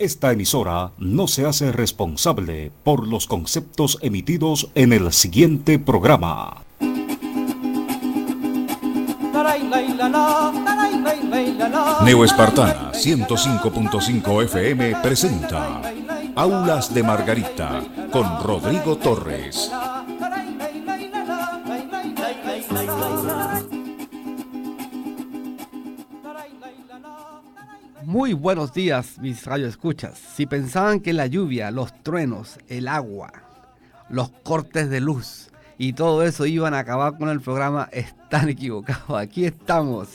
Esta emisora no se hace responsable por los conceptos emitidos en el siguiente programa. Neo Espartana 105.5 FM presenta Aulas de Margarita con Rodrigo Torres. Muy buenos días, mis radioescuchas. Si pensaban que la lluvia, los truenos, el agua, los cortes de luz y todo eso iban a acabar con el programa, están equivocados. Aquí estamos,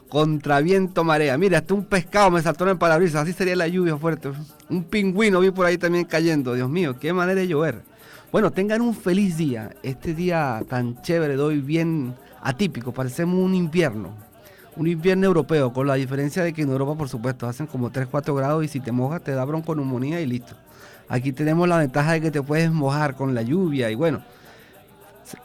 contra viento, marea. Mira, hasta un pescado me saltó en el parabrisas, así sería la lluvia fuerte. Un pingüino vi por ahí también cayendo. Dios mío, qué manera de llover. Bueno, tengan un feliz día. Este día tan chévere de hoy, bien atípico, parecemos un invierno europeo, con la diferencia de que en Europa, por supuesto, hacen como 3-4 grados y si te mojas te da bronconeumonía y listo. Aquí tenemos la ventaja de que te puedes mojar con la lluvia y bueno,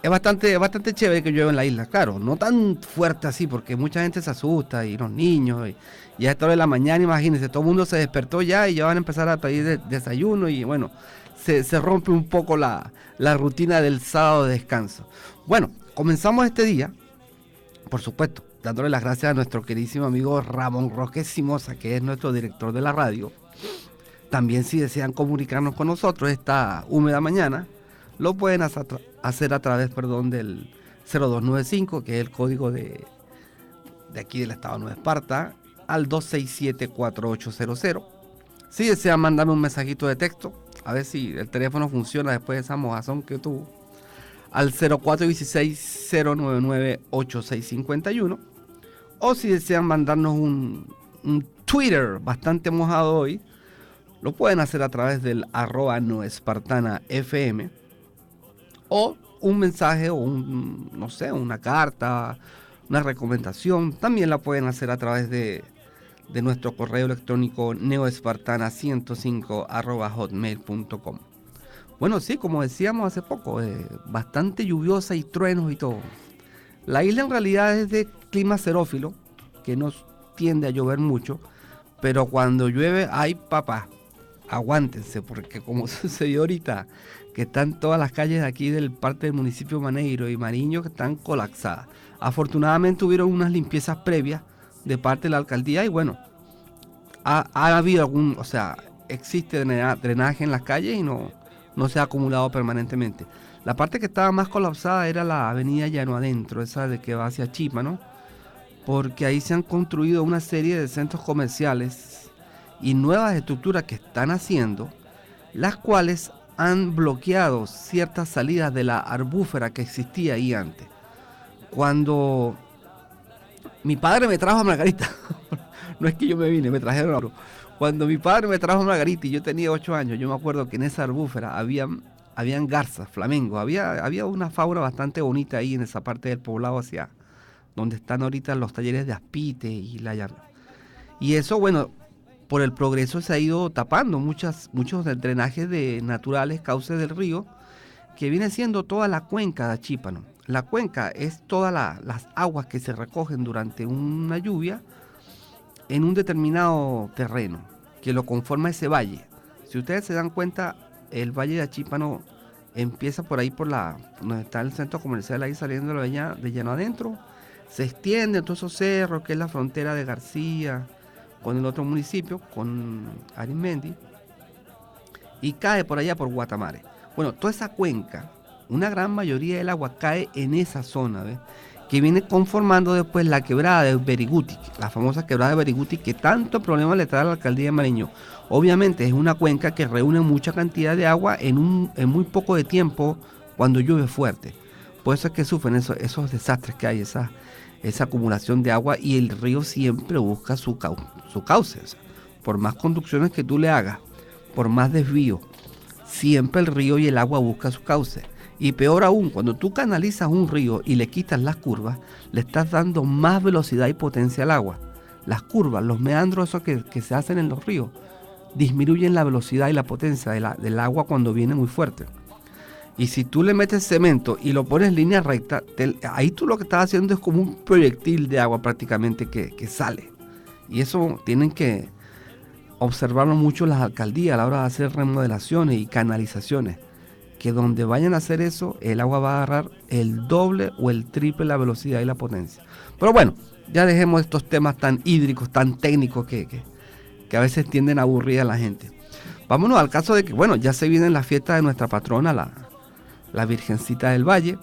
es bastante chévere que llueva en la isla, claro, no tan fuerte así porque mucha gente se asusta y los niños y a esta hora de la mañana, imagínense, todo el mundo se despertó ya y ya van a empezar a pedir desayuno y bueno, se rompe un poco la rutina del sábado de descanso. Bueno, comenzamos este día, por supuesto, dándole las gracias a nuestro queridísimo amigo Ramón Roque Simosa, que es nuestro director de la radio. También si desean comunicarnos con nosotros esta húmeda mañana, lo pueden hacer a través del 0295, que es el código de aquí del estado de Nueva Esparta, al 267-4800. Si desean mandarme un mensajito de texto, a ver si el teléfono funciona después de esa mojazón que tuvo, al 0416-099-8651. O si desean mandarnos un Twitter bastante mojado hoy, lo pueden hacer a través del @noespartanafm, o un mensaje o una carta, una recomendación, también la pueden hacer a través de nuestro correo electrónico neoespartana105@hotmail.com. Bueno, sí, como decíamos hace poco, bastante lluviosa y truenos y todo. La isla en realidad es de clima xerófilo, que no tiende a llover mucho, pero cuando llueve, ¡ay papá! Aguántense, porque como sucedió ahorita, que están todas las calles de aquí del parte del municipio Maneiro y Mariño que están colapsadas. Afortunadamente hubieron unas limpiezas previas de parte de la alcaldía y bueno, ha habido existe drenaje en las calles y no se ha acumulado permanentemente. La parte que estaba más colapsada era la avenida Llano Adentro, esa de que va hacia Chipa, ¿no? Porque ahí se han construido una serie de centros comerciales y nuevas estructuras que están haciendo, las cuales han bloqueado ciertas salidas de la arbúfera que existía ahí antes. Cuando mi padre me trajo a Margarita, no es que yo me vine, me trajeron a... Cuando mi padre me trajo a Margarita y yo tenía 8 años, yo me acuerdo que en esa arbúfera habían garzas, flamingos, había una fauna bastante bonita ahí en esa parte del poblado hacia donde están ahorita los talleres de Aspite y eso, bueno, por el progreso se ha ido tapando muchos drenajes naturales, cauces del río, que viene siendo toda la cuenca de Achípano. La cuenca es todas las aguas que se recogen durante una lluvia en un determinado terreno que lo conforma ese valle. Si ustedes se dan cuenta, el valle de Achípano empieza por ahí donde está el centro comercial, ahí saliendo de Llano Adentro, se extiende en todos esos cerros, que es la frontera de García con el otro municipio, con Arismendi, y cae por allá por Guatamare. Bueno, toda esa cuenca, una gran mayoría del agua cae en esa zona, ¿ves? Que viene conformando después la quebrada de Beriguti, la famosa quebrada de Beriguti, que tanto problema le trae a la alcaldía de Mariño. Obviamente es una cuenca que reúne mucha cantidad de agua en muy poco de tiempo cuando llueve fuerte. Por eso es que sufren esos desastres que hay, esa acumulación de agua, y el río siempre busca su cauce. O sea, por más conducciones que tú le hagas, por más desvío, siempre el río y el agua buscan su cauce. Y peor aún, cuando tú canalizas un río y le quitas las curvas, le estás dando más velocidad y potencia al agua. Las curvas, los meandros esos que se hacen en los ríos, disminuyen la velocidad y la potencia del agua cuando viene muy fuerte. Y si tú le metes cemento y lo pones en línea recta, ahí tú lo que estás haciendo es como un proyectil de agua prácticamente que sale. Y eso tienen que observarlo mucho las alcaldías a la hora de hacer remodelaciones y canalizaciones, que donde vayan a hacer eso, el agua va a agarrar el doble o el triple la velocidad y la potencia. Pero bueno, ya dejemos estos temas tan hídricos, tan técnicos que a veces tienden a aburrir a la gente. Vámonos al caso de que, bueno, ya se viene la fiesta de nuestra patrona, la Virgencita del Valle.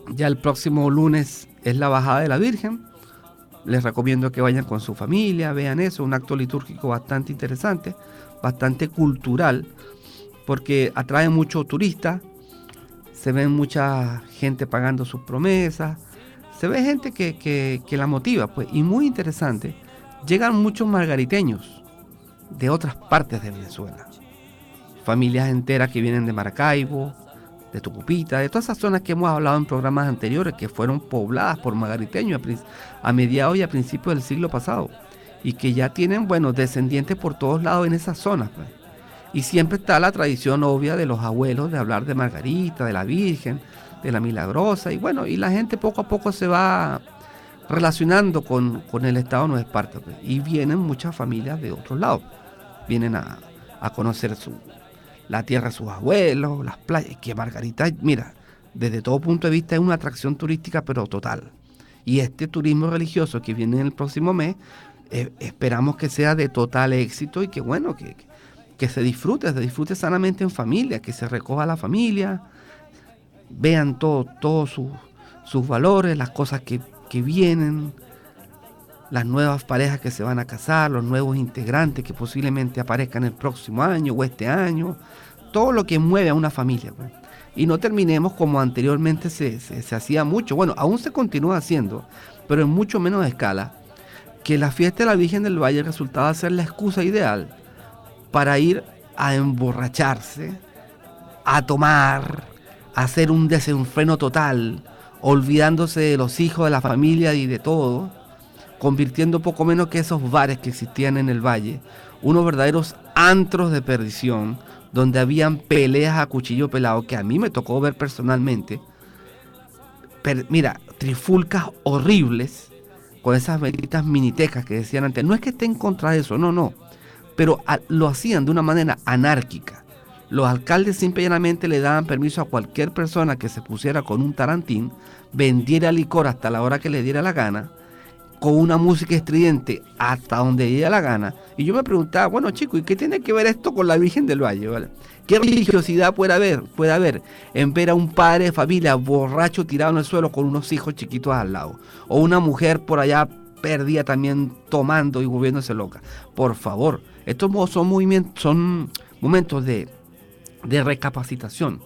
Ya el próximo lunes es la bajada de la Virgen. Les recomiendo que vayan con su familia, vean eso, un acto litúrgico bastante interesante, bastante cultural, porque atrae mucho turista, se ven mucha gente pagando sus promesas, se ve gente que la motiva, pues, y muy interesante, llegan muchos margariteños de otras partes de Venezuela, familias enteras que vienen de Maracaibo, de Tucupita, de todas esas zonas que hemos hablado en programas anteriores, que fueron pobladas por margariteños a mediados y a principios del siglo pasado, y que ya tienen, bueno, descendientes por todos lados en esas zonas, pues. Y siempre está la tradición obvia de los abuelos de hablar de Margarita, de la Virgen, de la Milagrosa, y bueno, y la gente poco a poco se va relacionando con el estado de Nueva Esparta, pues. Y vienen muchas familias de otros lados, vienen a conocer la tierra de sus abuelos, las playas, que Margarita, mira, desde todo punto de vista es una atracción turística, pero total. Y este turismo religioso que viene en el próximo mes, esperamos que sea de total éxito y que bueno, que se disfrute sanamente en familia, que se recoja la familia, vean todos sus valores, las cosas que vienen, las nuevas parejas que se van a casar, los nuevos integrantes que posiblemente aparezcan el próximo año o este año, todo lo que mueve a una familia, pues. Y no terminemos como anteriormente se hacía mucho, bueno, aún se continúa haciendo, pero en mucho menos escala, que la fiesta de la Virgen del Valle resultaba ser la excusa ideal para ir a emborracharse, a tomar, a hacer un desenfreno total, olvidándose de los hijos, de la familia y de todo, convirtiendo poco menos que esos bares que existían en el valle, unos verdaderos antros de perdición, donde habían peleas a cuchillo pelado, que a mí me tocó ver personalmente. Mira, trifulcas horribles, con esas benditas minitecas que decían antes. No es que esté en contra de eso, no. Pero lo hacían de una manera anárquica. Los alcaldes simple y llanamente le daban permiso a cualquier persona que se pusiera con un tarantín, vendiera licor hasta la hora que le diera la gana, con una música estridente hasta donde diera la gana. Y yo me preguntaba, bueno chicos, ¿y qué tiene que ver esto con la Virgen del Valle? ¿Vale? ¿Qué religiosidad puede haber en ver a un padre de familia borracho tirado en el suelo con unos hijos chiquitos al lado? O una mujer por allá perdida también tomando y volviéndose loca. Por favor, estos son momentos de recapacitación,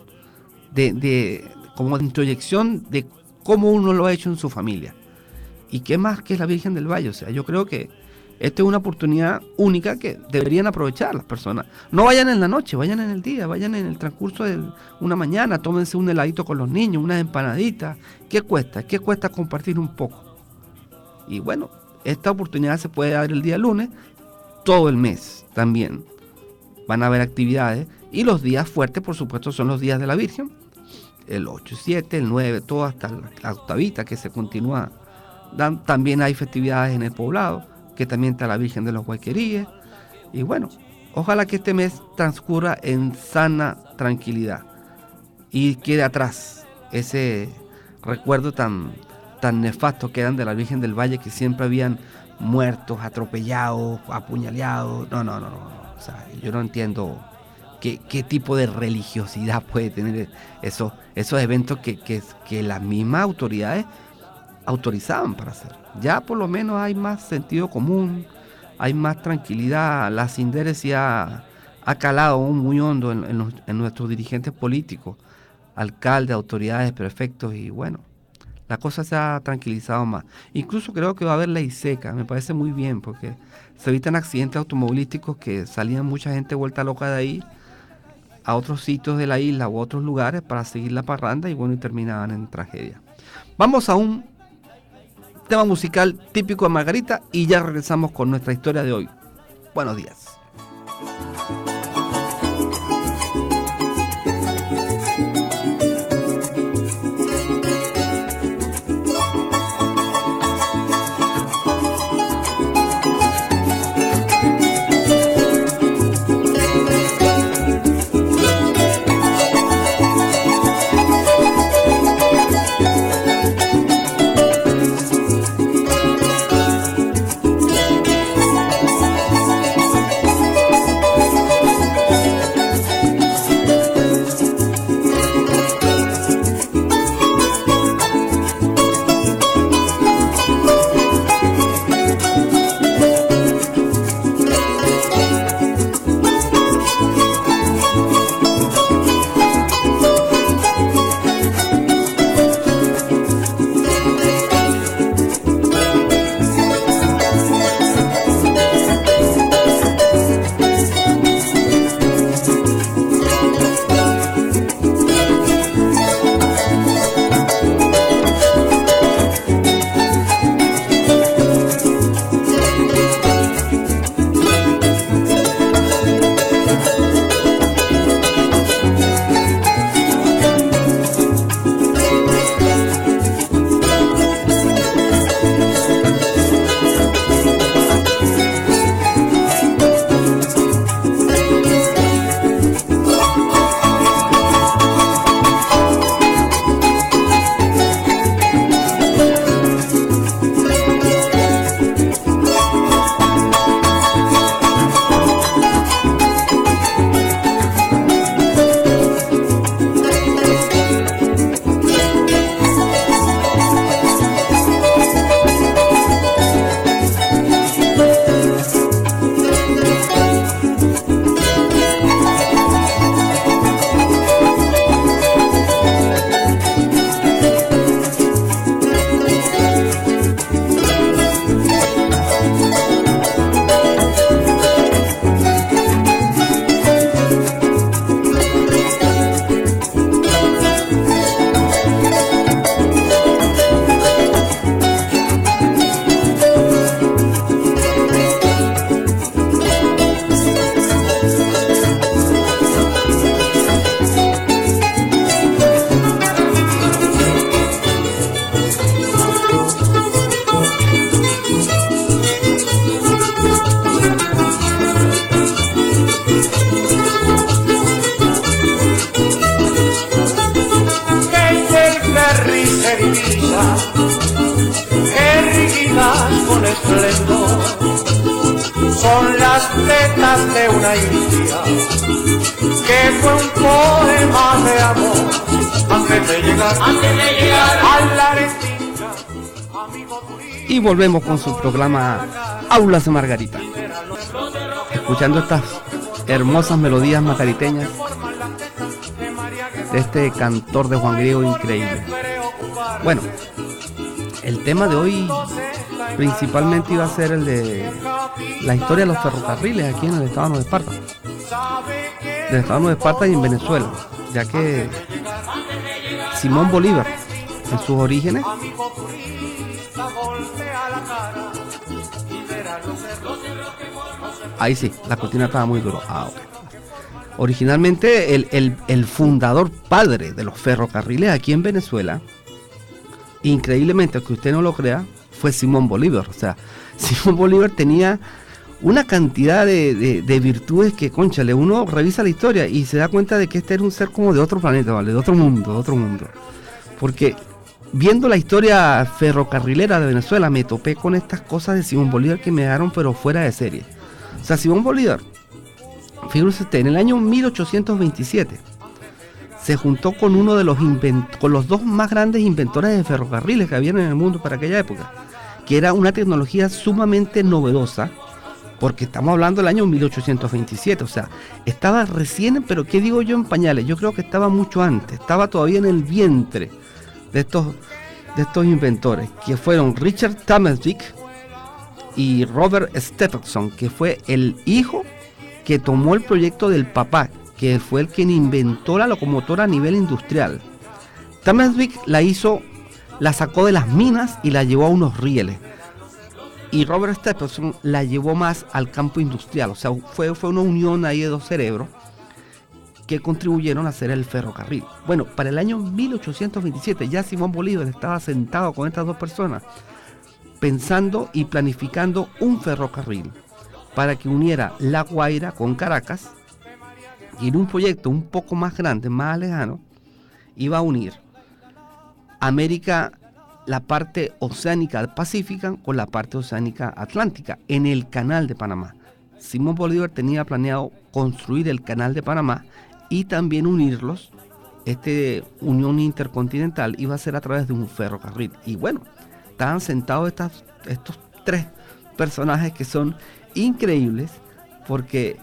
como de introyección de cómo uno lo ha hecho en su familia. ¿Y qué más que es la Virgen del Valle? O sea, yo creo que esta es una oportunidad única que deberían aprovechar las personas. No vayan en la noche, vayan en el día, vayan en el transcurso de una mañana, tómense un heladito con los niños, unas empanaditas. ¿Qué cuesta? ¿Qué cuesta compartir un poco? Y bueno, esta oportunidad se puede dar el día lunes, todo el mes también. Van a haber actividades y los días fuertes, por supuesto, son los días de la Virgen. El 8, 7, el 9, todo hasta la octavita que se continúa. También hay festividades en el poblado, que también está la Virgen de los Guayqueríes. Y bueno, ojalá que este mes transcurra en sana tranquilidad y quede atrás ese recuerdo tan nefasto que eran de la Virgen del Valle, que siempre habían muertos, atropellados, apuñaleados. No. O sea, yo no entiendo qué tipo de religiosidad puede tener esos eventos que las mismas autoridades autorizaban para hacer. Ya por lo menos hay más sentido común, hay más tranquilidad. La sindéresis ha calado muy hondo en nuestros dirigentes políticos, alcaldes, autoridades, prefectos, y bueno, la cosa se ha tranquilizado más. Incluso creo que va a haber ley seca, me parece muy bien, porque se evitan accidentes automovilísticos que salían mucha gente vuelta loca de ahí a otros sitios de la isla u otros lugares para seguir la parranda y bueno, y terminaban en tragedia. Vamos a un tema musical típico de Margarita y ya regresamos con nuestra historia de hoy. Buenos días. lindo, son las tetas de una india, que fue un poema de amor, antes de llegar a la Restinga, amigo turista. Y volvemos con su programa Aulas de Margarita, escuchando estas hermosas melodías margariteñas de este cantor de Juan Griego increíble. Bueno, el tema de hoy principalmente iba a ser el de la historia de los ferrocarriles aquí en el estado de Esparta, del estado de Esparta y en Venezuela, ya que Simón Bolívar en sus orígenes ahí sí, la cortina estaba muy duro. Okay. Originalmente el fundador padre de los ferrocarriles aquí en Venezuela, increíblemente, aunque usted no lo crea, fue Simón Bolívar. O sea, Simón Bolívar tenía una cantidad de virtudes que, cónchale, uno revisa la historia y se da cuenta de que este era un ser como de otro planeta, ¿vale? De otro mundo, Porque viendo la historia ferrocarrilera de Venezuela, me topé con estas cosas de Simón Bolívar que me dejaron pero fuera de serie. O sea, Simón Bolívar, fíjese usted, en el año 1827 se juntó con uno de los dos más grandes inventores de ferrocarriles que habían en el mundo para aquella época, que era una tecnología sumamente novedosa, porque estamos hablando del año 1827, o sea, estaba recién, pero ¿qué digo yo en pañales? Yo creo que estaba mucho antes, estaba todavía en el vientre de estos inventores, que fueron Richard Thamesvik y Robert Stephenson, que fue el hijo que tomó el proyecto del papá, que fue el quien inventó la locomotora a nivel industrial. Thamesvik la sacó de las minas y la llevó a unos rieles. Y Robert Stephenson la llevó más al campo industrial, o sea, fue una unión ahí de dos cerebros que contribuyeron a hacer el ferrocarril. Bueno, para el año 1827 ya Simón Bolívar estaba sentado con estas dos personas, pensando y planificando un ferrocarril para que uniera La Guaira con Caracas, y en un proyecto un poco más grande, más lejano, iba a unir América, la parte oceánica pacífica con la parte oceánica atlántica en el canal de Panamá. Simón Bolívar tenía planeado construir el canal de Panamá y también unirlos. Unión intercontinental iba a ser a través de un ferrocarril. Y bueno, estaban sentados estos tres personajes que son increíbles, porque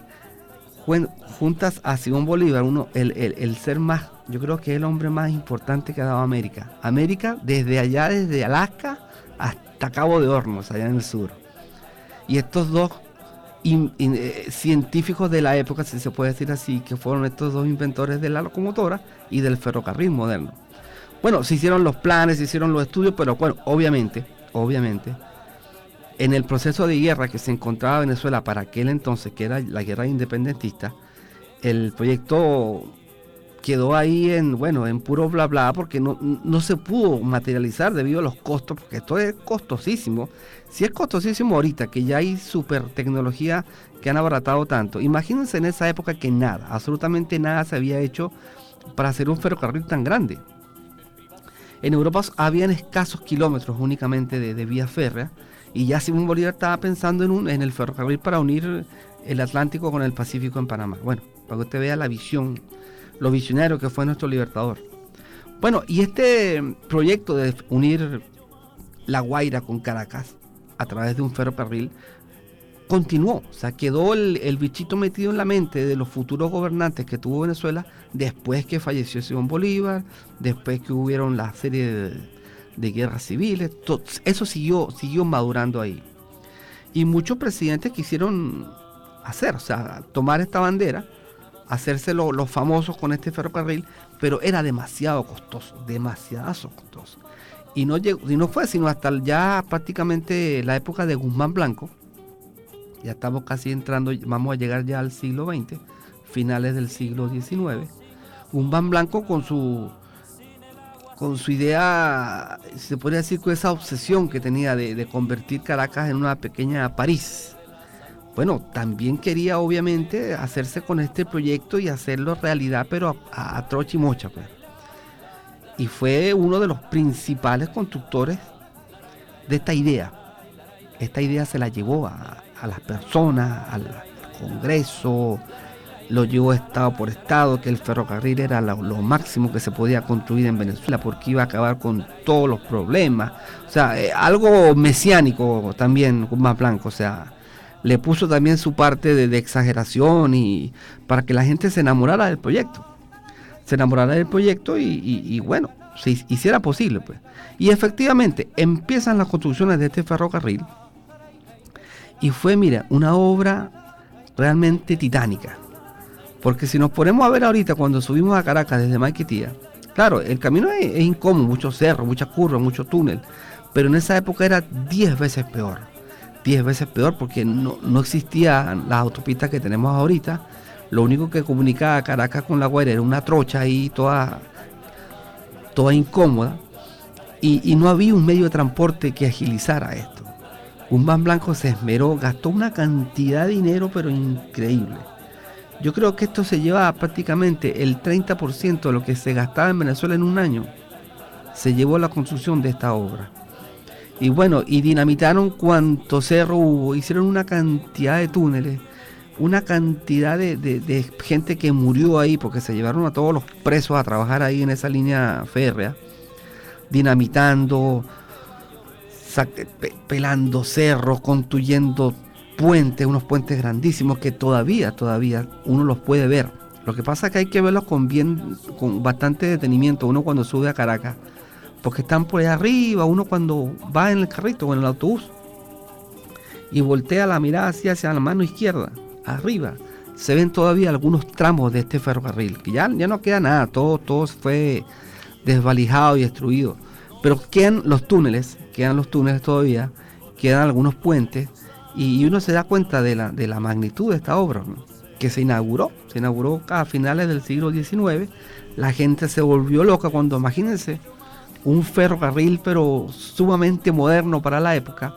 juntas a Simón Bolívar, el ser más, yo creo que es el hombre más importante que ha dado América. América desde Alaska hasta Cabo de Hornos, allá en el sur. Y estos dos científicos de la época, si se puede decir así, que fueron estos dos inventores de la locomotora y del ferrocarril moderno. Bueno, se hicieron los planes, se hicieron los estudios, pero bueno, obviamente, en el proceso de guerra que se encontraba Venezuela para aquel entonces, que era la guerra independentista, el proyecto quedó ahí en puro bla bla, porque no se pudo materializar debido a los costos, porque esto es costosísimo. Si es costosísimo ahorita, que ya hay super tecnología que han abaratado tanto, imagínense en esa época que absolutamente nada se había hecho para hacer un ferrocarril tan grande. En Europa habían escasos kilómetros únicamente de vía férrea, y ya Simón Bolívar estaba pensando en el ferrocarril para unir el Atlántico con el Pacífico en Panamá. Bueno, para que usted vea la visión, lo visionario que fue nuestro libertador. Bueno, y este proyecto de unir La Guaira con Caracas a través de un ferrocarril continuó. O sea, quedó el bichito metido en la mente de los futuros gobernantes que tuvo Venezuela después que falleció Simón Bolívar, después que hubieron la serie de guerras civiles. Todo eso siguió madurando ahí. Y muchos presidentes quisieron tomar esta bandera, hacerse los famosos con este ferrocarril, pero era demasiado costoso. Y no fue sino hasta ya prácticamente la época de Guzmán Blanco. Ya estamos casi entrando, vamos a llegar ya al siglo XX, finales del siglo XIX. Guzmán Blanco con su idea, se podría decir, con esa obsesión que tenía de convertir Caracas en una pequeña París. Bueno, también quería obviamente hacerse con este proyecto y hacerlo realidad, pero a trocha y mocha, pues. Y fue uno de los principales constructores de esta idea, esta idea se la llevó a las personas, al Congreso, lo llevó estado por estado, que el ferrocarril era lo máximo que se podía construir en Venezuela porque iba a acabar con todos los problemas. O sea, algo mesiánico también, Guzmán Blanco, o sea, le puso también su parte de exageración y para que la gente se enamorara del proyecto. Se enamorara del proyecto y bueno, se hiciera posible, pues. Y efectivamente, empiezan las construcciones de este ferrocarril y fue, mira, una obra realmente titánica. Porque si nos ponemos a ver ahorita cuando subimos a Caracas desde Maiquetía, claro, el camino es incómodo, muchos cerros, muchas curvas, mucho túnel, pero en esa época era 10 veces peor. 10 veces peor porque no existían las autopistas que tenemos ahorita. Lo único que comunicaba Caracas con La Guaira era una trocha ahí toda incómoda y no había un medio de transporte que agilizara esto. Guzmán Blanco se esmeró, gastó una cantidad de dinero pero increíble. Yo creo que esto se lleva prácticamente el 30% de lo que se gastaba en Venezuela en un año. Se llevó la construcción de esta obra. Y bueno, y dinamitaron cuanto cerro hubo, hicieron una cantidad de túneles, una cantidad de gente que murió ahí porque se llevaron a todos los presos a trabajar ahí en esa línea férrea, dinamitando, pelando cerros, construyendo puentes, unos puentes grandísimos que todavía uno los puede ver. Lo que pasa es que hay que verlos con bastante detenimiento, uno cuando sube a Caracas, porque están por allá arriba, uno cuando va en el carrito o en el autobús y voltea la mirada hacia la mano izquierda, arriba, se ven todavía algunos tramos de este ferrocarril, que ya no queda nada, todo fue desvalijado y destruido, pero quedan los túneles todavía, quedan algunos puentes, y uno se da cuenta de la magnitud de esta obra, ¿no? Que se inauguró a finales del siglo XIX. La gente se volvió loca cuando, imagínense, un ferrocarril pero sumamente moderno para la época.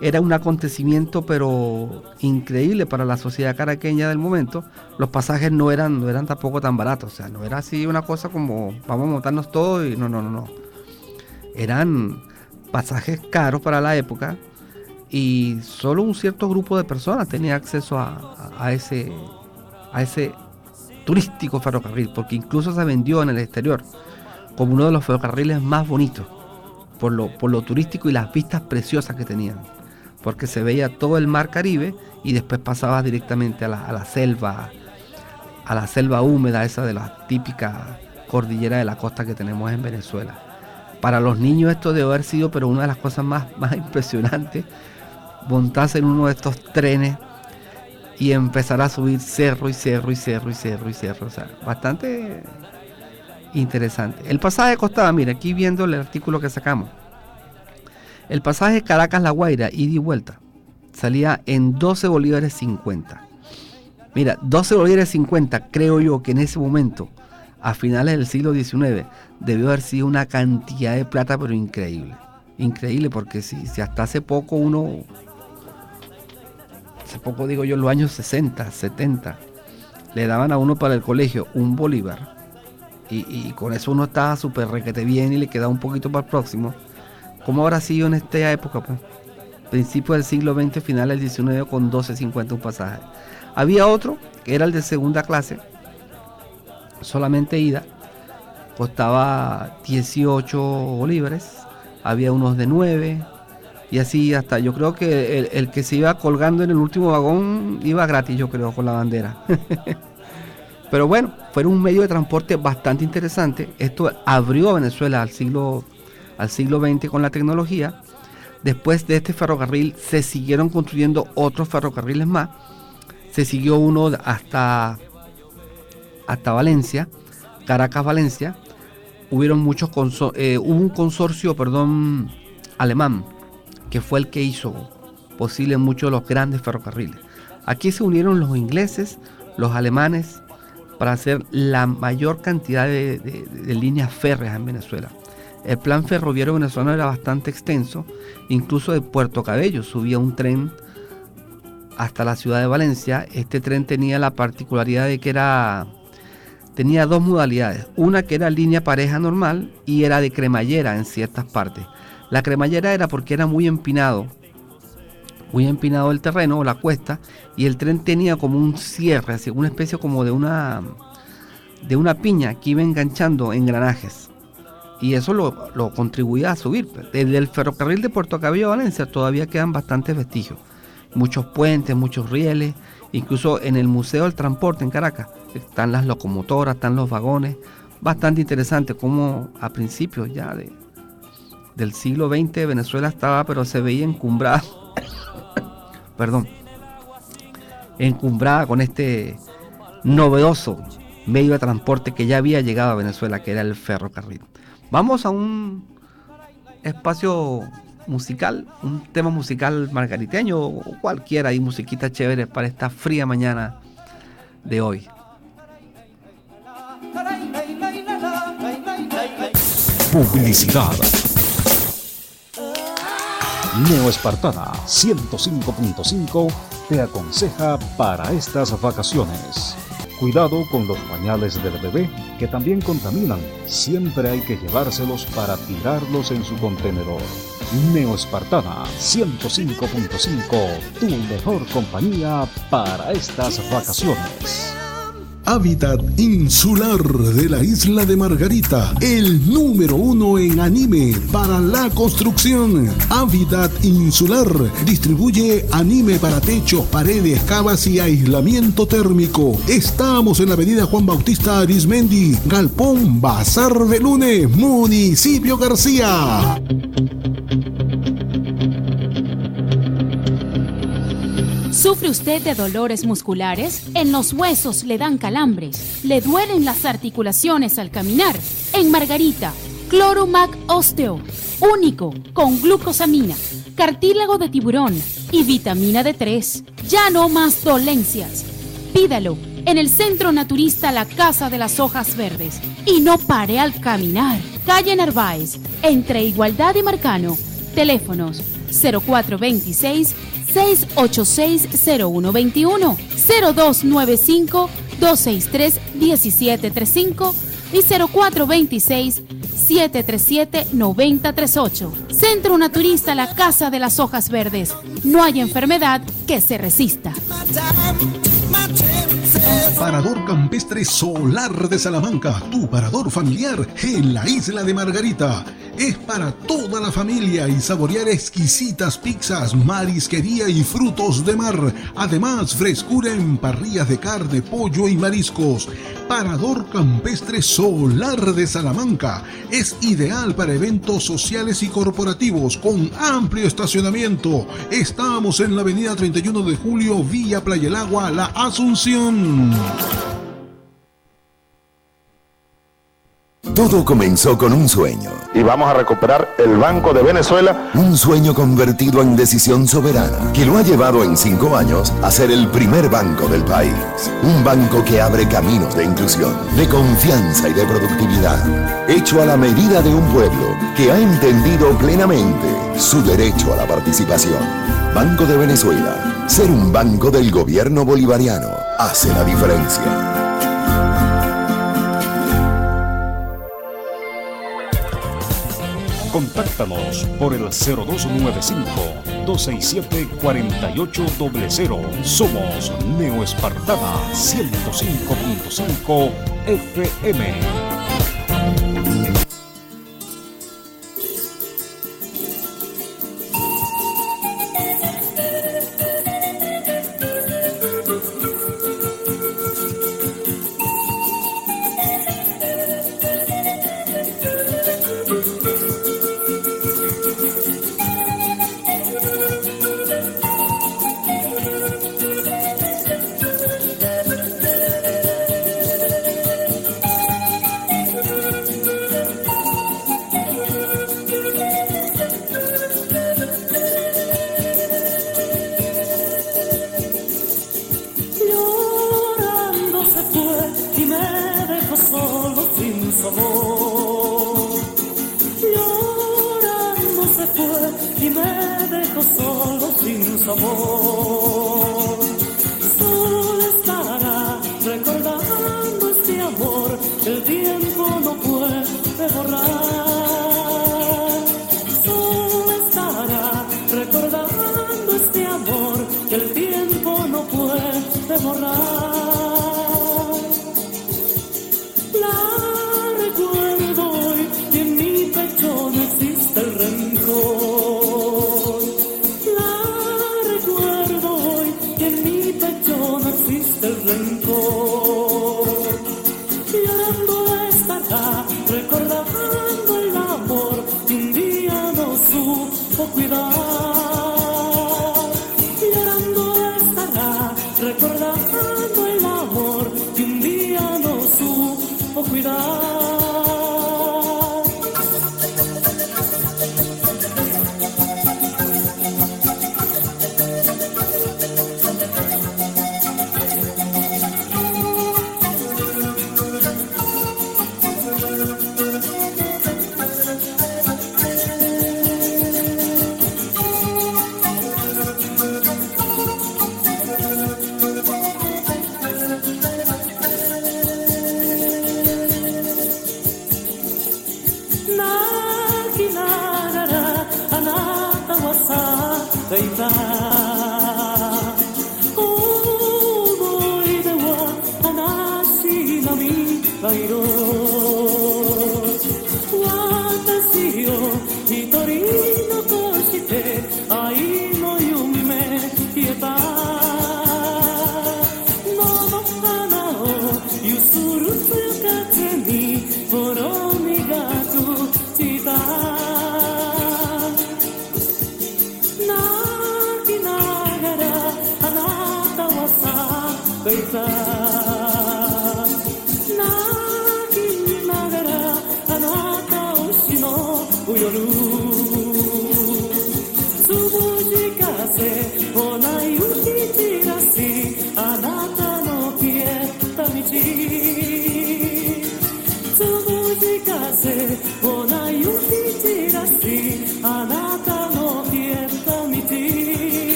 Era un acontecimiento pero increíble para la sociedad caraqueña del momento. Los pasajes no eran tampoco tan baratos, o sea, no era así una cosa como vamos a montarnos todos y no. Eran pasajes caros para la época. Y solo un cierto grupo de personas tenía acceso a ese turístico ferrocarril, porque incluso se vendió en el exterior como uno de los ferrocarriles más bonitos por lo turístico y las vistas preciosas que tenían, porque se veía todo el mar Caribe y después pasabas directamente a la selva húmeda, esa de la típica cordillera de la costa que tenemos en Venezuela. Para los niños esto debe haber sido pero una de las cosas más impresionantes, montarse en uno de estos trenes y empezar a subir cerro y cerro. O sea, bastante interesante. El pasaje costaba, mira, aquí viendo el artículo que sacamos, el pasaje Caracas-La Guaira, ida y vuelta, salía en 12 bolívares 50. Mira, 12 bolívares 50, creo yo que en ese momento, a finales del siglo XIX, debió haber sido una cantidad de plata, pero increíble. Increíble, porque si hasta hace poco digo yo, en los años 60, 70, le daban a uno para el colegio un bolívar, y con eso uno estaba súper requete bien y le quedaba un poquito para el próximo. ¿Cómo habrá sido en esta época, pues? Principio del siglo XX, final del XIX, con 12.50 un pasaje. Había otro, que era el de segunda clase, solamente ida, costaba 18 bolívares, había unos de 9, y así hasta, yo creo que el que se iba colgando en el último vagón iba gratis, yo creo, con la bandera. Pero bueno, fue un medio de transporte bastante interesante. Esto abrió a Venezuela al siglo XX con la tecnología. Después de este ferrocarril se siguieron construyendo otros ferrocarriles más. Se siguió uno hasta Valencia, Caracas-Valencia. Hubo un consorcio, alemán, que fue el que hizo posible muchos de los grandes ferrocarriles. Aquí se unieron los ingleses, los alemanes, para hacer la mayor cantidad de líneas férreas en Venezuela. El plan ferroviario venezolano era bastante extenso, incluso de Puerto Cabello subía un tren hasta la ciudad de Valencia. Este tren tenía la particularidad de que tenía dos modalidades, una que era línea pareja normal y era de cremallera en ciertas partes. La cremallera era porque era muy empinado muy empinado el terreno o la cuesta, y el tren tenía como un cierre, así, una especie como de una piña que iba enganchando engranajes, y eso lo contribuía a subir. Desde el ferrocarril de Puerto Cabello a Valencia todavía quedan bastantes vestigios, muchos puentes, muchos rieles, incluso en el Museo del Transporte en Caracas están las locomotoras, están los vagones, bastante interesante como a principios ya del siglo XX Venezuela estaba, pero se veía encumbrada, encumbrada con este novedoso medio de transporte que ya había llegado a Venezuela, que era el ferrocarril. Vamos a un espacio musical, un tema musical margariteño o cualquiera, hay musiquita chévere para esta fría mañana de hoy. Publicidad. Neoespartana 105.5 te aconseja para estas vacaciones. Cuidado con los pañales del bebé, que también contaminan. Siempre hay que llevárselos para tirarlos en su contenedor. Neoespartana 105.5, tu mejor compañía para estas vacaciones. Hábitat Insular de la isla de Margarita, el número 1 en anime para la construcción. Hábitat Insular distribuye anime para techos, paredes, cavas y aislamiento térmico. Estamos en la avenida Juan Bautista Arismendi, Galpón Bazar de Lunes, Municipio García. ¿Sufre usted de dolores musculares? ¿En los huesos le dan calambres? ¿Le duelen las articulaciones al caminar? En Margarita, Cloromac Osteo, único, con glucosamina, cartílago de tiburón y vitamina D3. Ya no más dolencias. Pídalo en el Centro Naturista La Casa de las Hojas Verdes. Y no pare al caminar. Calle Narváez, entre Igualdad y Marcano. Teléfonos 0426 686-0121, 0295-263-1735 y 0426-737-9038. Centro Naturista La Casa de las Hojas Verdes. No hay enfermedad que se resista. Parador Campestre Solar de Salamanca, tu parador familiar en la isla de Margarita. Es para toda la familia y saborear exquisitas pizzas, marisquería y frutos de mar. Además, frescura en parrillas de carne, pollo y mariscos. Parador Campestre Solar de Salamanca es ideal para eventos sociales y corporativos con amplio estacionamiento. Estamos en la avenida 31 de Julio, Villa Playa El Agua, La Asunción. Todo comenzó con un sueño. Y vamos a recuperar el Banco de Venezuela. Un sueño convertido en decisión soberana, que lo ha llevado en 5 años a ser el primer banco del país. Un banco que abre caminos de inclusión, de confianza y de productividad. Hecho a la medida de un pueblo que ha entendido plenamente su derecho a la participación. Banco de Venezuela. Ser un banco del gobierno bolivariano hace la diferencia. Contáctanos por el 0295-267-4800. Somos Neoespartana 105.5 FM. que el tiempo no puede borrar. La recuerdo hoy y en mi pecho no existe el rencor. La recuerdo hoy y en mi pecho no existe el rencor. Llorando estará, recordando el amor que un día no supo cuidar. Llorando estará, recordando el amor que un día no supo cuidar.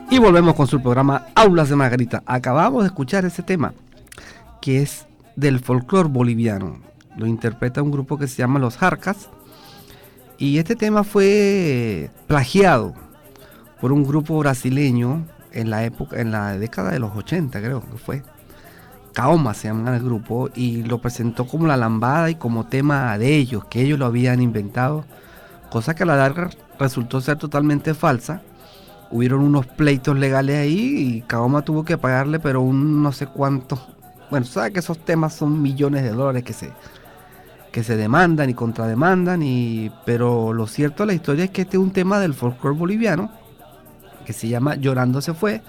Y volvemos con su programa Aulas de Margarita. Acabamos de escuchar ese tema que es del folclore boliviano. Lo interpreta un grupo que se llama Los Jarcas. Y este tema fue plagiado por un grupo brasileño en la década de los 80, creo que fue. Kaoma se llama el grupo, y lo presentó como la lambada y como tema de ellos, que ellos lo habían inventado, cosa que a la larga resultó ser totalmente falsa. Hubieron unos pleitos legales ahí y Kaoma tuvo que pagarle, pero un no sé cuánto. Bueno, sabe que esos temas son millones de dólares que se demandan y contrademandan, pero lo cierto de la historia es que este es un tema del folclore boliviano que se llama Llorando se fue.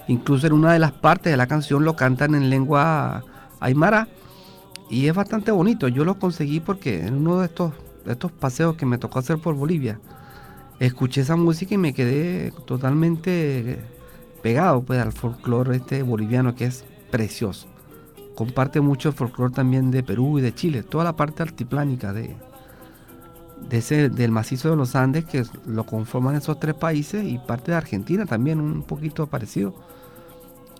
Incluso en una de las partes de la canción lo cantan en lengua aymara y es bastante bonito. Yo lo conseguí porque en uno de estos paseos que me tocó hacer por Bolivia escuché esa música y me quedé totalmente pegado pues al folclore boliviano, que es precioso. Comparte mucho el folclore también de Perú y de Chile, toda la parte altiplánica del macizo de los Andes, que lo conforman esos tres países, y parte de Argentina también, un poquito parecido.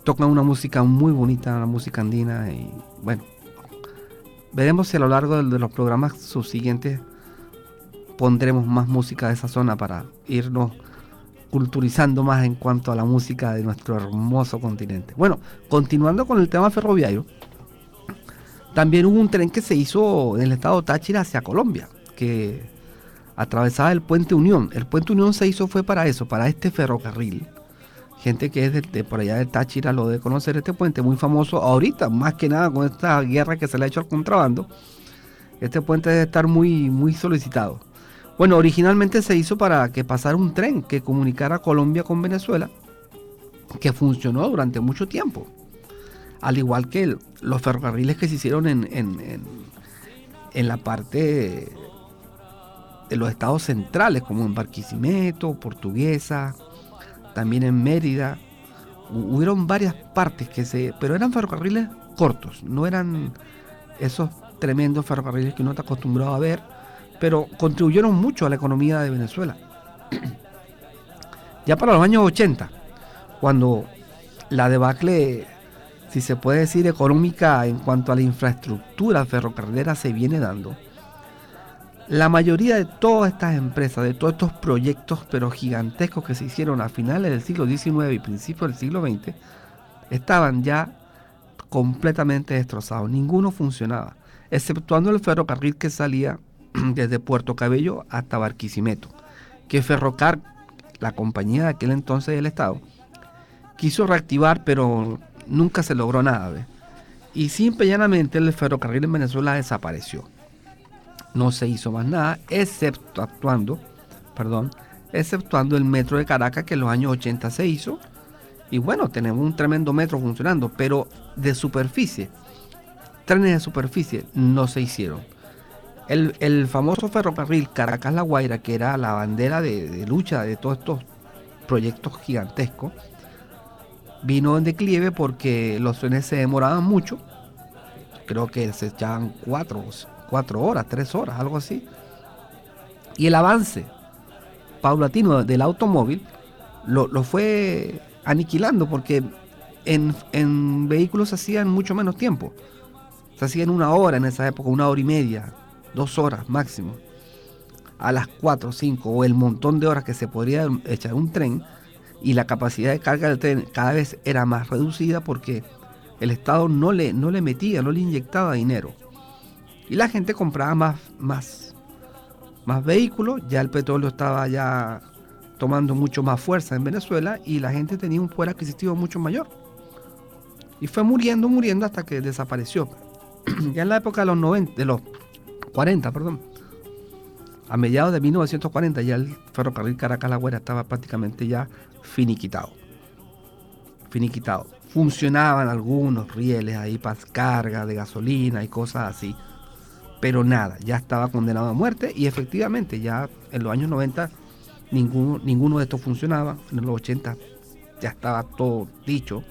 Tocan una música muy bonita, una música andina, y bueno, veremos si a lo largo de los programas subsiguientes pondremos más música de esa zona para irnos culturizando más en cuanto a la música de nuestro hermoso continente. Bueno, continuando con el tema ferroviario, también hubo un tren que se hizo en el estado Táchira hacia Colombia, que atravesaba el Puente Unión. El Puente Unión se hizo fue para eso, para este ferrocarril. Gente que es de por allá de Táchira lo debe conocer, este puente muy famoso ahorita, más que nada con esta guerra que se le ha hecho al contrabando. Este puente debe estar muy, muy solicitado. Bueno, originalmente se hizo para que pasara un tren que comunicara Colombia con Venezuela, que funcionó durante mucho tiempo. al igual que los ferrocarriles que se hicieron en la parte de los estados centrales, como en Barquisimeto, Portuguesa, también en Mérida. Hubieron varias partes pero eran ferrocarriles cortos, no eran esos tremendos ferrocarriles que uno está acostumbrado a ver, pero contribuyeron mucho a la economía de Venezuela. Ya para los años 80, cuando la debacle, si se puede decir, económica en cuanto a la infraestructura ferrocarrilera se viene dando, la mayoría de todas estas empresas, de todos estos proyectos pero gigantescos que se hicieron a finales del siglo XIX y principios del siglo XX, estaban ya completamente destrozados. Ninguno funcionaba, exceptuando el ferrocarril que salía desde Puerto Cabello hasta Barquisimeto, que Ferrocar, la compañía de aquel entonces del Estado, quiso reactivar, pero nunca se logró nada, ¿ves? Y simple y llanamente el ferrocarril en Venezuela desapareció. No se hizo más nada, exceptuando el metro de Caracas, que en los años 80 se hizo. Y bueno, tenemos un tremendo metro funcionando, pero de superficie, trenes de superficie no se hicieron. El famoso ferrocarril Caracas-La Guaira, que era la bandera de lucha de todos estos proyectos gigantescos, vino en declive porque los trenes se demoraban mucho. Creo que se echaban 4 horas, 3 horas, algo así. Y el avance paulatino del automóvil lo fue aniquilando, porque en vehículos se hacían mucho menos tiempo. Se hacían 1 hora en esa época, 1 hora y media, 2 horas máximo. A las 4, 5 o el montón de horas que se podría echar un tren, y la capacidad de carga del tren cada vez era más reducida porque el Estado no le inyectaba dinero. Y la gente compraba más vehículos, ya el petróleo estaba ya tomando mucho más fuerza en Venezuela y la gente tenía un poder adquisitivo mucho mayor. Y fue muriendo hasta que desapareció. Ya en la época de los 40, a mediados de 1940, ya el ferrocarril Caracas-La Guaira estaba prácticamente ya finiquitado. Funcionaban algunos rieles ahí para carga de gasolina y cosas así, pero nada, ya estaba condenado a muerte. Y efectivamente ya en los años 90 ninguno de estos funcionaba. En los 80 ya estaba todo dicho,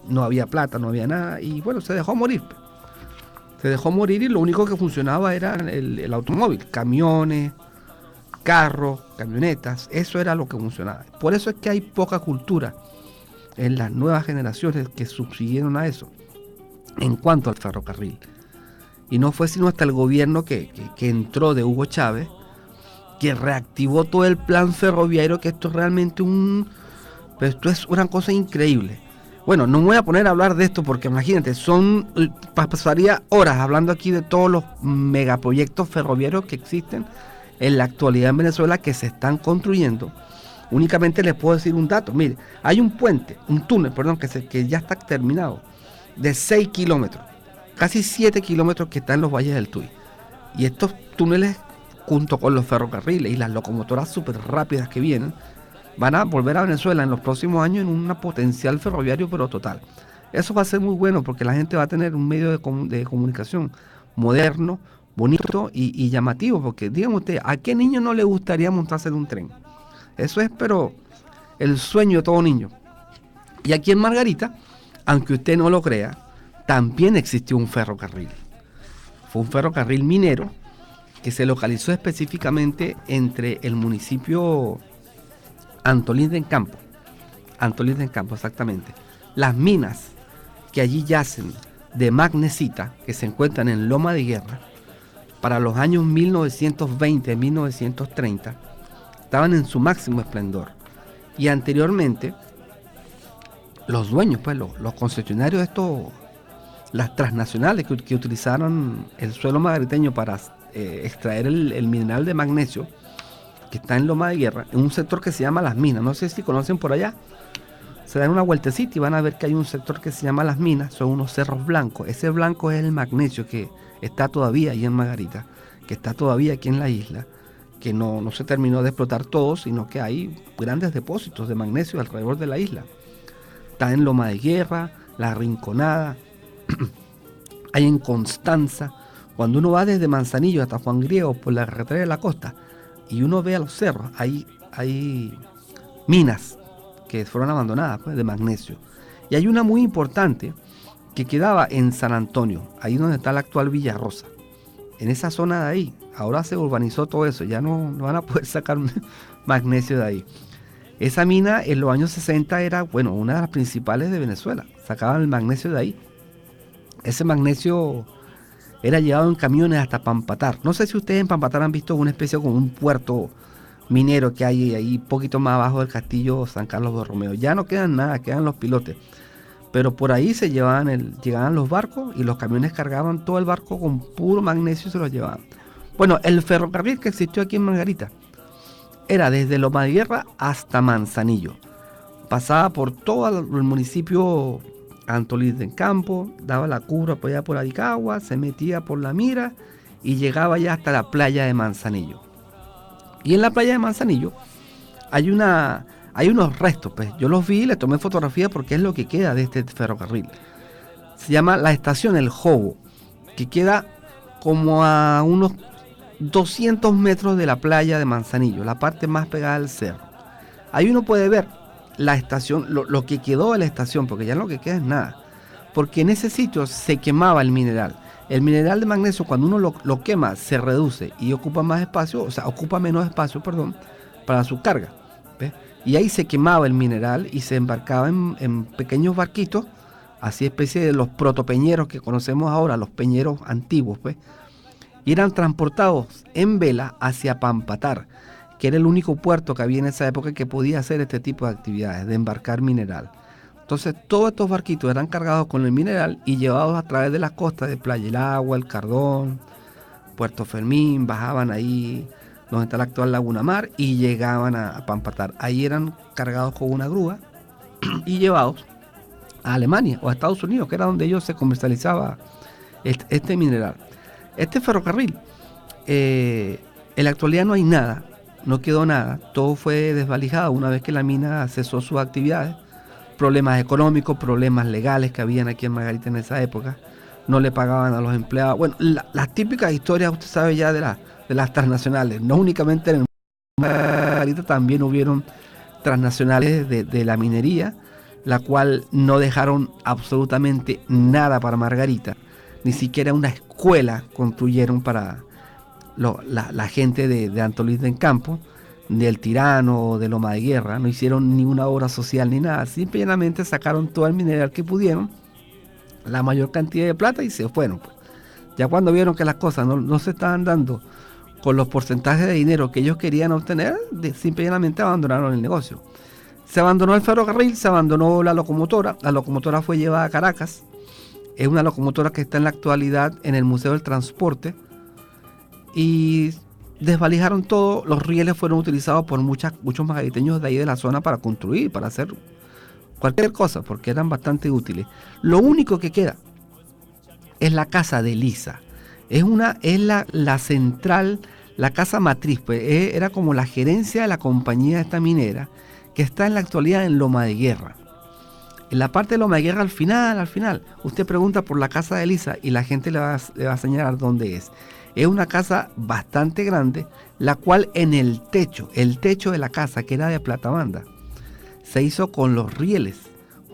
no había plata, no había nada, y bueno, se dejó morir y lo único que funcionaba era el automóvil, camiones, carros, camionetas. Eso era lo que funcionaba. Por eso es que hay poca cultura en las nuevas generaciones que subsiguieron a eso en cuanto al ferrocarril. Y no fue sino hasta el gobierno que entró de Hugo Chávez, que reactivó todo el plan ferroviario, que esto es realmente esto es una cosa increíble. Bueno, no me voy a poner a hablar de esto porque imagínate, pasaría horas hablando aquí de todos los megaproyectos ferroviarios que existen en la actualidad en Venezuela, que se están construyendo. Únicamente les puedo decir un dato. Mire, hay un túnel, que ya está terminado, de 6 kilómetros, casi 7 kilómetros, que está en los valles del Tuy. Y estos túneles, junto con los ferrocarriles y las locomotoras súper rápidas que vienen, van a volver a Venezuela en los próximos años en un potencial ferroviario pero total. Eso va a ser muy bueno porque la gente va a tener un medio de comunicación moderno, bonito y llamativo, porque díganme usted, ¿a qué niño no le gustaría montarse en un tren? Eso es pero el sueño de todo niño. Y aquí en Margarita, aunque usted no lo crea, también existió un ferrocarril. Fue un ferrocarril minero que se localizó específicamente entre el municipio Antolín de Encampo, exactamente. Las minas que allí yacen de magnesita, que se encuentran en Loma de Guerra, para los años 1920, 1930, estaban en su máximo esplendor. Y anteriormente, los dueños, los concesionarios de estos, las transnacionales que utilizaron el suelo margariteño para extraer el mineral de magnesio, que está en Loma de Guerra, en un sector que se llama Las Minas. No sé si conocen por allá. Se dan una vueltecita y van a ver que hay un sector que se llama Las Minas. Son unos cerros blancos. Ese blanco es el magnesio que está todavía ahí en Margarita, que está todavía aquí en la isla, que no se terminó de explotar todo, sino que hay grandes depósitos de magnesio alrededor de la isla. Está en Loma de Guerra, La Rinconada, hay en Constanza. Cuando uno va desde Manzanillo hasta Juan Griego por la carretera de la costa y uno ve a los cerros, hay minas que fueron abandonadas, pues, de magnesio. Y hay una muy importante que quedaba en San Antonio, ahí donde está la actual Villa Rosa. En esa zona de ahí, ahora se urbanizó todo eso, ya no van a poder sacar magnesio de ahí. Esa mina en los años 60 era, bueno, una de las principales de Venezuela. Sacaban el magnesio de ahí. Ese magnesio era llevado en camiones hasta Pampatar. No sé si ustedes en Pampatar han visto una especie como un puerto minero que hay ahí poquito más abajo del castillo San Carlos Borromeo. Ya no quedan nada, quedan los pilotes. Pero por ahí llegaban los barcos y los camiones cargaban todo el barco con puro magnesio y se los llevaban. Bueno, el ferrocarril que existió aquí en Margarita era desde Loma de Guerra hasta Manzanillo. Pasaba por todo el municipio Antolín del Campo, daba la curva por allá por Aricagua, se metía por La Mira y llegaba ya hasta la playa de Manzanillo. Y en la playa de Manzanillo hay unos restos, pues yo los vi y les tomé fotografía porque es lo que queda de este ferrocarril. Se llama la estación El Jobo, que queda como a unos 200 metros de la playa de Manzanillo, la parte más pegada al cerro. Ahí uno puede ver la estación, lo que quedó de la estación, porque ya lo que queda es nada. Porque en ese sitio se quemaba el mineral. El mineral de magnesio, cuando uno lo quema, se reduce y ocupa más espacio, o sea, ocupa menos espacio, para su carga. ¿Ves? Y ahí se quemaba el mineral y se embarcaba en pequeños barquitos, así especie de los protopeñeros que conocemos ahora, los peñeros antiguos, pues. Y eran transportados en vela hacia Pampatar, que era el único puerto que había en esa época que podía hacer este tipo de actividades, de embarcar mineral. Entonces todos estos barquitos eran cargados con el mineral y llevados a través de las costas de Playa El Agua, El Cardón, Puerto Fermín, bajaban ahí donde está la actual Laguna Mar y llegaban a Pampatar. Ahí eran cargados con una grúa y llevados a Alemania o a Estados Unidos, que era donde ellos se comercializaba este mineral. Este ferrocarril, en la actualidad no hay nada, no quedó nada, todo fue desvalijado una vez que la mina cesó sus actividades, problemas económicos, problemas legales que habían aquí en Margarita en esa época, no le pagaban a los empleados. Bueno, las típicas historias, usted sabe ya de las transnacionales, no únicamente en el Margarita, también hubieron transnacionales de la minería, la cual no dejaron absolutamente nada para Margarita. Ni siquiera una escuela construyeron para la gente de Antolín del Campo, del Tirano, de Loma de Guerra. No hicieron ni una obra social ni nada. Simplemente sacaron todo el mineral que pudieron, la mayor cantidad de plata y se fueron. Pues. Ya cuando vieron que las cosas no se estaban dando con los porcentajes de dinero que ellos querían obtener, simplemente abandonaron el negocio. Se abandonó el ferrocarril, se abandonó la locomotora. La locomotora fue llevada a Caracas. Es una locomotora que está en la actualidad en el Museo del Transporte y desvalijaron todo. Los rieles fueron utilizados por muchos margariteños de ahí de la zona para construir, para hacer cualquier cosa, porque eran bastante útiles. Lo único que queda es la casa de Elisa. Es la central, la casa matriz, pues, era como la gerencia de la compañía esta minera, que está en la actualidad en Loma de Guerra. En la parte de Loma de Guerra, al final, usted pregunta por la casa de Elisa y la gente le va a señalar dónde es. Es una casa bastante grande, la cual en el techo de la casa, que era de platabanda, se hizo con los rieles,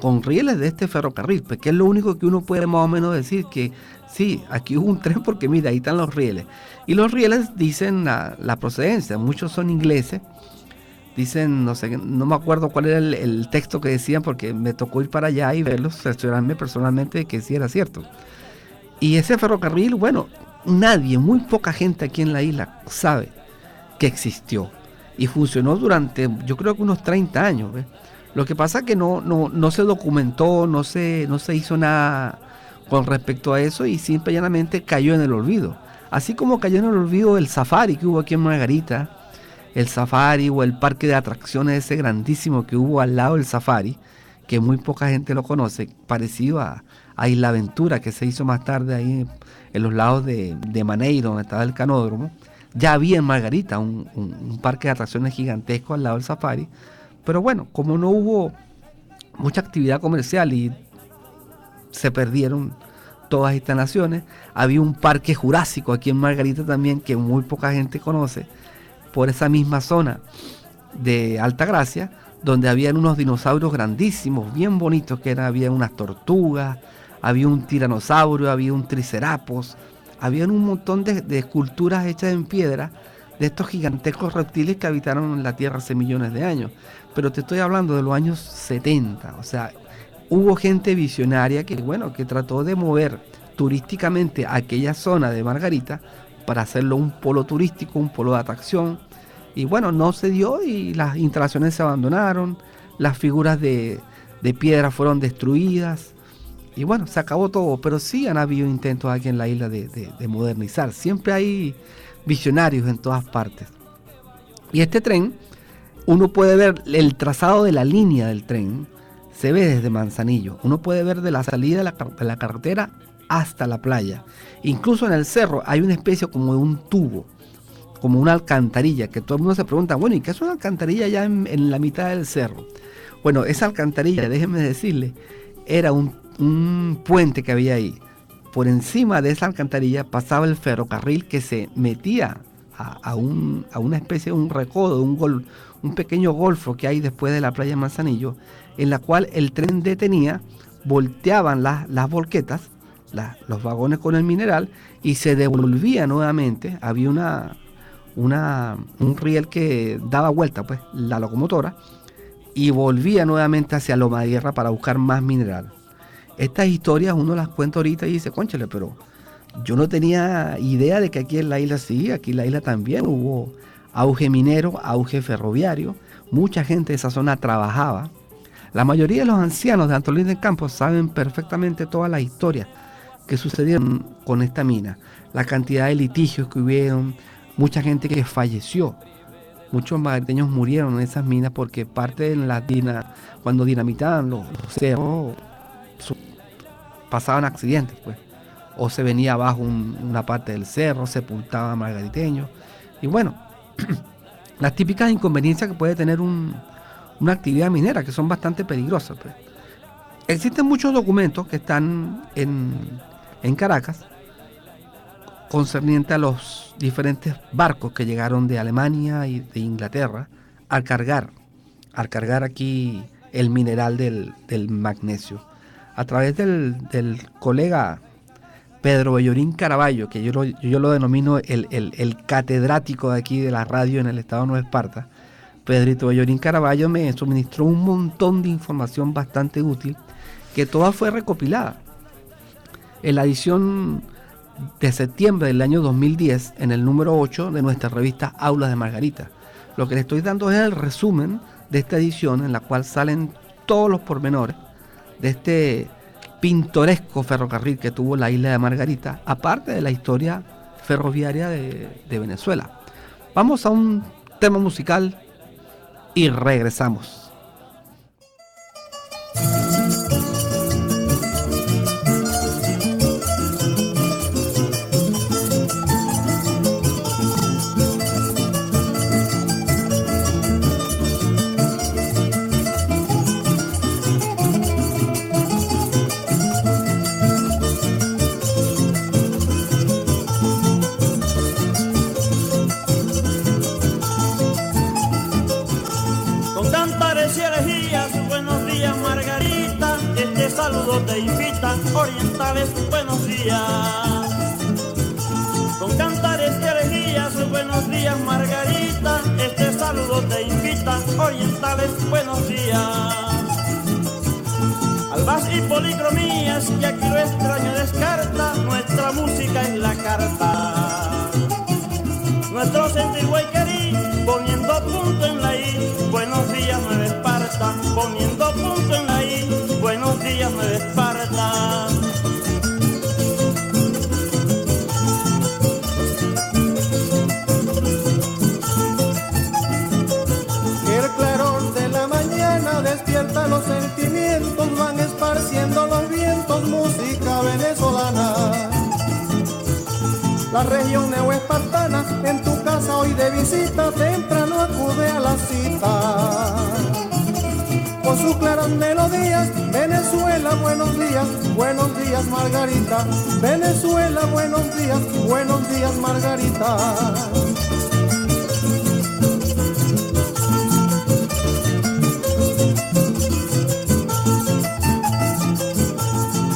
de este ferrocarril, porque es lo único que uno puede más o menos decir que sí, aquí hubo un tren porque mira, ahí están los rieles. Y los rieles dicen la procedencia, muchos son ingleses. Dicen, no sé, no me acuerdo cuál era el texto que decían porque me tocó ir para allá y verlos, cerciorarme personalmente de que sí era cierto. Y ese ferrocarril, bueno, muy poca gente aquí en la isla sabe que existió. Y funcionó durante, yo creo que unos 30 años. ¿Ves? Lo que pasa es que no se documentó, no se hizo nada con respecto a eso y simple y llanamente cayó en el olvido. Así como cayó en el olvido el safari que hubo aquí en Margarita, el safari o el parque de atracciones ese grandísimo que hubo al lado del safari, que muy poca gente lo conoce, parecido a Isla Aventura, que se hizo más tarde ahí en los lados de Maneiro, donde estaba el canódromo. Ya había en Margarita un parque de atracciones gigantesco al lado del safari, pero bueno, como no hubo mucha actividad comercial y se perdieron todas estas naciones. Había un parque jurásico aquí en Margarita también, que muy poca gente conoce, por esa misma zona de Altagracia, donde habían unos dinosaurios grandísimos, bien bonitos, había unas tortugas, había un tiranosaurio, había un tricerapos, habían un montón de esculturas hechas en piedra de estos gigantescos reptiles que habitaron en la Tierra hace millones de años. Pero te estoy hablando de los años 70, o sea, hubo gente visionaria que trató de mover turísticamente aquella zona de Margarita para hacerlo un polo turístico, un polo de atracción. Y bueno, no se dio y las instalaciones se abandonaron, las figuras de piedra fueron destruidas y bueno, se acabó todo. Pero sí han habido intentos aquí en la isla de modernizar. Siempre hay visionarios en todas partes. Y este tren, uno puede ver el trazado de la línea del tren, se ve desde Manzanillo. Uno puede ver de la salida de la carretera hasta la playa. Incluso en el cerro hay una especie como de un tubo, como una alcantarilla, que todo el mundo se pregunta, bueno, ¿y qué es una alcantarilla ya en la mitad del cerro? Bueno, esa alcantarilla, déjenme decirle, era un puente que había ahí. Por encima de esa alcantarilla pasaba el ferrocarril que se metía a una especie de un recodo, un pequeño golfo que hay después de la playa de Manzanillo, en la cual el tren detenía, volteaban las volquetas, los vagones con el mineral, y se devolvía nuevamente. Había un riel que daba vuelta, pues, la locomotora, y volvía nuevamente hacia Loma de Guerra para buscar más mineral. Estas historias uno las cuenta ahorita y dice, cónchale, pero yo no tenía idea de que aquí en la isla sí, aquí en la isla también hubo auge minero, auge ferroviario, mucha gente de esa zona trabajaba. La mayoría de los ancianos de Antolín del Campo saben perfectamente todas las historias que sucedieron con esta mina, la cantidad de litigios que hubieron, mucha gente que falleció, muchos margariteños murieron en esas minas porque parte de cuando dinamitaban los cerros, pasaban accidentes, pues, o se venía abajo una parte del cerro, sepultaba margariteños, y bueno, las típicas inconveniencias que puede tener una actividad minera, que son bastante peligrosas, pues. Existen muchos documentos que están en Caracas concerniente a los diferentes barcos que llegaron de Alemania y de Inglaterra al cargar aquí el mineral del magnesio. A través del colega Pedro Bellorín Caraballo, que yo lo denomino el catedrático de aquí de la radio en el estado de Nueva Esparta, Pedrito Bellorín Caraballo me suministró un montón de información bastante útil, que toda fue recopilada en la edición de septiembre del año 2010, en el número 8 de nuestra revista Aulas de Margarita. Lo que les estoy dando es el resumen de esta edición, en la cual salen todos los pormenores de este pintoresco ferrocarril que tuvo la isla de Margarita, aparte de la historia ferroviaria de Venezuela. Vamos a un tema musical y regresamos. Te invitan orientales, buenos días. Con cantares y elegías, buenos días Margarita. Este saludo te invita, orientales, buenos días. Albas y policromías, que aquí lo extraño descarta. Nuestra música es la carta. Nuestro sentir guayquerí, poniendo punto en la I. Buenos días Nueva Esparta, poniendo punto en la I. Buenos días Nueva Esparta. El claror de la mañana despierta los sentimientos, van esparciendo los vientos, música venezolana. La región neoespartana en tu casa hoy de visita, temprano acude a la cita. Con sus claras melodías, Venezuela Venezuela, buenos días Margarita. Venezuela, buenos días Margarita.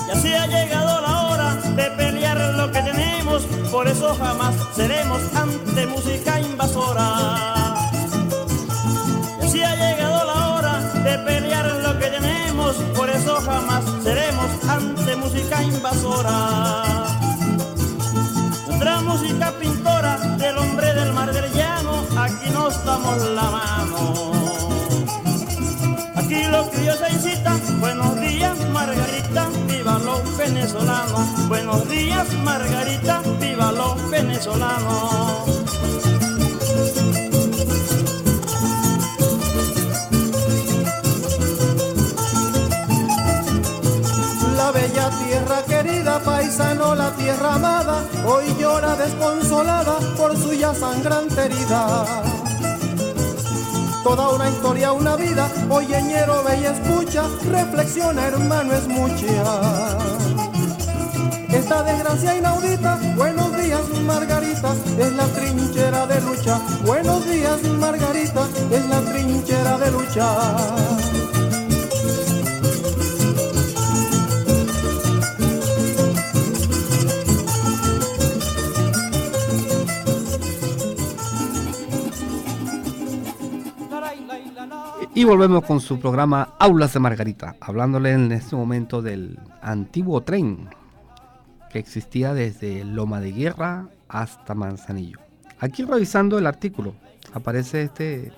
Y así ha llegado la hora de pelear lo que tenemos, por eso jamás seremos ante música invasora. Y así ha llegado la hora de pelear lo que tenemos, por eso jamás seremos ante música invasora. Nuestra música pintora del hombre del mar del llano, aquí nos damos la mano. Aquí los criollos se incitan, buenos días Margarita, viva los venezolanos. Buenos días Margarita, viva los venezolanos. La bella tierra querida, paisano, la tierra amada, hoy llora desconsolada por su ya sangrante herida. Toda una historia, una vida, oyeñero, ve y escucha, reflexiona hermano, es mucha. Esta desgracia inaudita, buenos días Margarita, es la trinchera de lucha. Buenos días Margarita, es la trinchera de lucha. Y volvemos con su programa Aulas de Margarita, hablándole en este momento del antiguo tren que existía desde Loma de Guerra hasta Manzanillo. Aquí revisando el artículo aparece este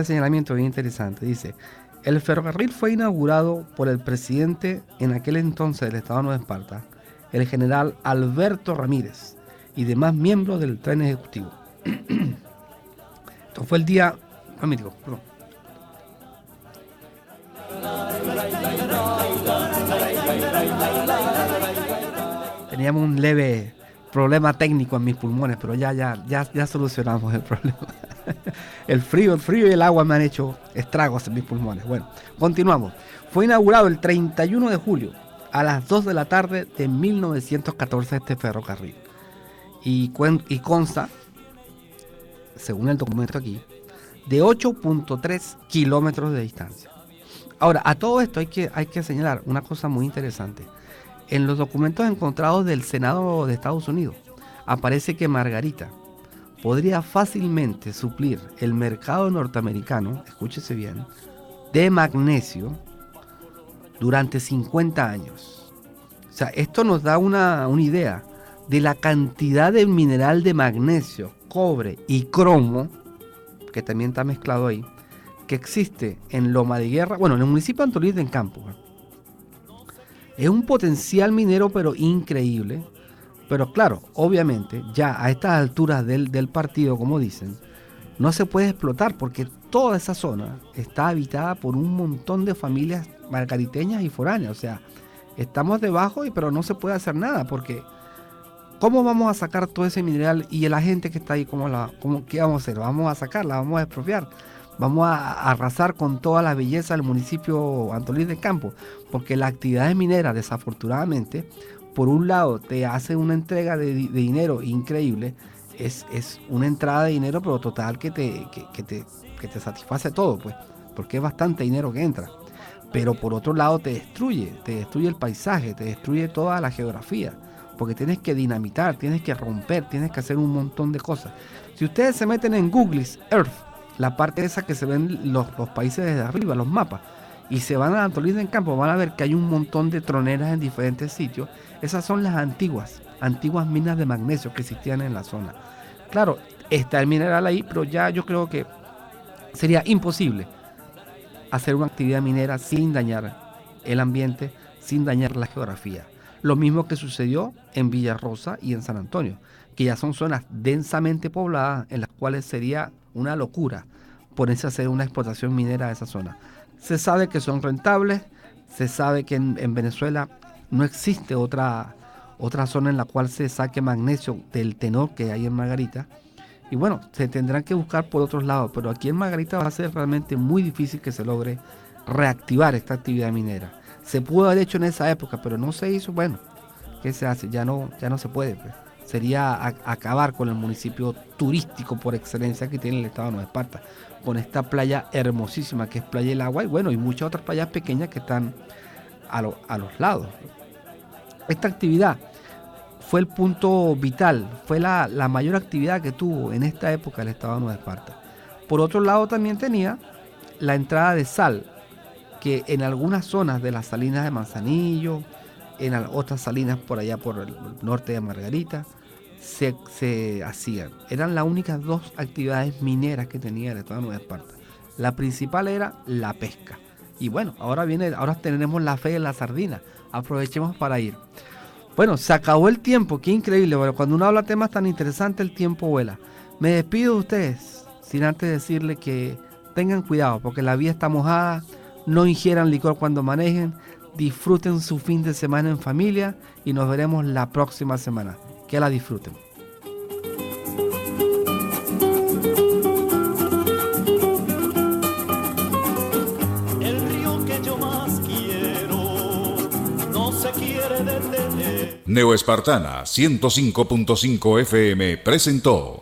señalamiento bien interesante. Dice: el ferrocarril fue inaugurado por el presidente en aquel entonces del Estado de Nueva Esparta, el general Alberto Ramírez, y demás miembros del tren ejecutivo. Esto fue el día... perdón. Teníamos un leve problema técnico en mis pulmones, pero ya solucionamos el problema. El frío y el agua me han hecho estragos en mis pulmones. Bueno, continuamos. Fue inaugurado el 31 de julio a las 2 de la tarde de 1914 este ferrocarril. Y consta, según el documento aquí, de 8.3 kilómetros de distancia. Ahora, a todo esto hay que señalar una cosa muy interesante. En los documentos encontrados del Senado de Estados Unidos aparece que Margarita podría fácilmente suplir el mercado norteamericano, escúchese bien, de magnesio durante 50 años. O sea, esto nos da una idea de la cantidad de mineral de magnesio, cobre y cromo, que también está mezclado ahí, que existe en Loma de Guerra, bueno, en el municipio de Antolí de Campos. Es un potencial minero pero increíble, pero claro, obviamente ya a estas alturas del partido, como dicen, no se puede explotar porque toda esa zona está habitada por un montón de familias margariteñas y foráneas. O sea, estamos debajo, pero no se puede hacer nada porque ¿cómo vamos a sacar todo ese mineral? Y la gente que está ahí, ¿qué vamos a hacer? ¿Vamos a sacarla? ¿Vamos a expropiar? ¿Vamos a arrasar con toda la belleza del municipio Antolí de Campos? Porque la actividad minera, desafortunadamente, por un lado te hace una entrega de dinero increíble, es una entrada de dinero, pero total que te satisface todo, pues, porque es bastante dinero que entra. Pero por otro lado te destruye el paisaje, te destruye toda la geografía, porque tienes que dinamitar, tienes que romper, tienes que hacer un montón de cosas. Si ustedes se meten en Google Earth, la parte esa que se ven los países desde arriba, los mapas, y se van a Antolí de Campos, van a ver que hay un montón de troneras en diferentes sitios. Esas son las antiguas minas de magnesio que existían en la zona. Claro, está el mineral ahí, pero ya yo creo que sería imposible hacer una actividad minera sin dañar el ambiente, sin dañar la geografía. Lo mismo que sucedió en Villarrosa y en San Antonio, que ya son zonas densamente pobladas en las cuales sería una locura ponerse a hacer una explotación minera de esa zona. Se sabe que son rentables, se sabe que en Venezuela no existe otra zona en la cual se saque magnesio del tenor que hay en Margarita. Y bueno, se tendrán que buscar por otros lados, pero aquí en Margarita va a ser realmente muy difícil que se logre reactivar esta actividad minera. Se pudo haber hecho en esa época, pero no se hizo. Bueno, ¿qué se hace? Ya no se puede. Pues. Sería acabar con el municipio turístico por excelencia que tiene el estado de Nueva Esparta, con esta playa hermosísima que es Playa del Agua, y bueno, y muchas otras playas pequeñas que están a los lados. Esta actividad fue el punto vital, fue la mayor actividad que tuvo en esta época el estado de Nueva Esparta. Por otro lado también tenía la entrada de sal, que en algunas zonas de las salinas de Manzanillo, en otras salinas por allá por el norte de Margarita, se hacían. Eran las únicas dos actividades mineras que tenía el estado de Nueva Esparta. La principal era la pesca. Y bueno, ahora tenemos la fe de la sardina. Aprovechemos para ir. Bueno, se acabó el tiempo, qué increíble. Bueno, cuando uno habla de temas tan interesantes, el tiempo vuela. Me despido de ustedes, sin antes decirle que tengan cuidado, porque la vía está mojada, no ingieran licor cuando manejen, disfruten su fin de semana en familia y nos veremos la próxima semana. Que la disfruten. El río que yo más quiero no se quiere detener. Neoespartana 105.5 FM presentó